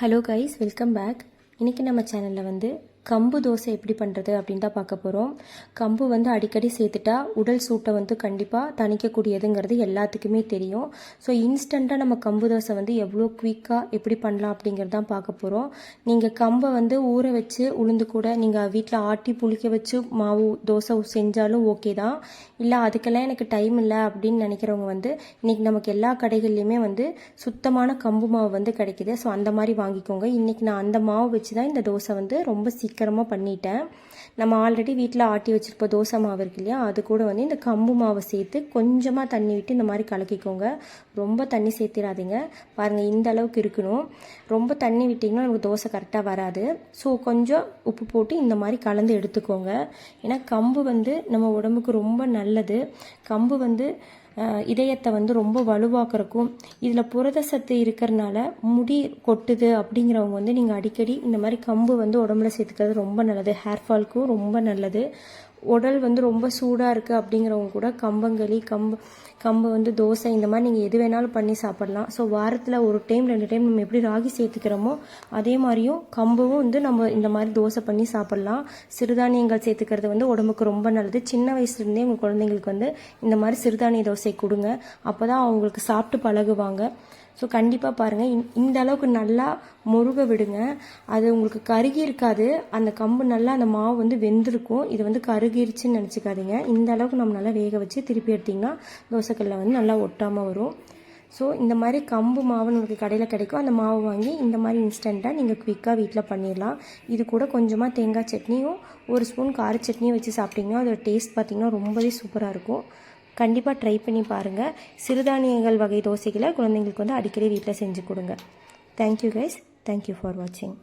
Hello guys, welcome back. இன்றைக்கி நம்ம சேனலில் கம்பு தோசை எப்படி பண்ணுறது அப்படின்னு தான் பார்க்க போகிறோம். கம்பு அடிக்கடி சேர்த்துட்டா உடல் சூட்டை கண்டிப்பாக தணிக்கக்கூடியதுங்கிறது எல்லாத்துக்குமே தெரியும். ஸோ இன்ஸ்டண்ட்டாக நம்ம கம்பு தோசை எவ்வளோ குயிக்காக எப்படி பண்ணலாம் அப்படிங்கிறது தான் பார்க்க போகிறோம். நீங்கள் கம்பை ஊற வச்சு உளுந்து கூட நீங்கள் வீட்டில் ஆட்டி புளிக்க வச்சு மாவு தோசை செஞ்சாலும் ஓகே தான். இல்லை அதுக்கெல்லாம் எனக்கு டைம் இல்லை அப்படின்னு நினைக்கிறவங்க இன்றைக்கி நமக்கு எல்லா கடைகள்லையுமே சுத்தமான கம்பு மாவு கிடைக்குது. ஸோ அந்த மாதிரி வாங்கிக்கோங்க. இன்றைக்கி நான் அந்த மாவு வச்சு தான் இந்த தோசை ரொம்ப சீக்கிரமாக பண்ணிட்டேன். நம்ம ஆல்ரெடி வீட்டில் ஆட்டி வச்சுருப்போம் தோசை மாவு இருக்கு இல்லையா, அது கூட இந்த கம்பு மாவை சேர்த்து கொஞ்சமாக தண்ணி விட்டு இந்த மாதிரி கலக்கிக்கோங்க. ரொம்ப தண்ணி சேர்த்திடாதீங்க. பாருங்கள், இந்த அளவுக்கு இருக்கணும். ரொம்ப தண்ணி விட்டிங்கன்னா நமக்கு தோசை கரெக்டாக வராது. ஸோ கொஞ்சம் உப்பு போட்டு இந்த மாதிரி கலந்து எடுத்துக்கோங்க. ஏன்னா கம்பு நம்ம உடம்புக்கு ரொம்ப நல்லது. கம்பு இதயத்தை ரொம்ப வலுவாக்குறக்கும், இதில் புரத சத்து இருக்கிறனால முடி கொட்டுது அப்படிங்கிறவங்க நீங்கள் அடிக்கடி இந்த மாதிரி கம்பு உடம்புல சேர்த்துக்கிறது ரொம்ப நல்லது. ஹேர் ஃபால்க்கும் ரொம்ப நல்லது. உடல் ரொம்ப சூடாக இருக்குது அப்படிங்கிறவங்க கூட கம்பங்களி கம்பு தோசை இந்த மாதிரி நீங்கள் எது வேணாலும் பண்ணி சாப்பிடலாம். ஸோ வாரத்தில் ஒரு டைம் 2 டைம் நம்ம எப்படி ராகி சேர்த்துக்கிறோமோ அதே மாதிரியும் கம்பும் நம்ம இந்த மாதிரி தோசை பண்ணி சாப்பிட்லாம். சிறுதானியங்கள் சேர்த்துக்கிறது உடம்புக்கு ரொம்ப நல்லது. சின்ன வயசுலேருந்தே உங்கள் குழந்தைங்களுக்கு இந்த மாதிரி சிறுதானிய தோசை கொடுங்க. அப்போ தான் அவங்களுக்கு சாப்பிட்டு பழகுவாங்க. ஸோ கண்டிப்பாக பாருங்கள், இந்த அளவுக்கு நல்லா முருக விடுங்க. அது உங்களுக்கு கருகி இருக்காது. அந்த கம்பு நல்லா அந்த மாவு வெந்திருக்கும். இது கருகிருச்சுன்னு நினச்சிக்காதீங்க. இந்த அளவுக்கு நம்ம நல்லா வேக வச்சு திருப்பி எடுத்திங்கன்னா தோசைக்கல்லில் நல்லா ஒட்டாமல் வரும். ஸோ இந்த மாதிரி கம்பு மாவுன்னு உங்களுக்கு கடையில் கிடைக்கும். அந்த மாவு வாங்கி இந்த மாதிரி இன்ஸ்டண்ட்டாக நீங்கள் குயிக்காக வீட்டில் பண்ணிடலாம். இது கூட கொஞ்சமாக தேங்காய் சட்னியும் 1 ஸ்பூன் கார சட்னியும் வச்சு சாப்பிட்டிங்கன்னா அதோட டேஸ்ட் பார்த்திங்கன்னா ரொம்பவே சூப்பராக இருக்கும். கண்டிப்பாக ட்ரை பண்ணி பாருங்கள். சிறுதானியங்கள் வகை தோசைகளை குழந்தைங்களுக்கு அடிக்கடி வீட்டில் செஞ்சு கொடுங்க. Thank you guys. தேங்க்யூ ஃபார் வாட்சிங்.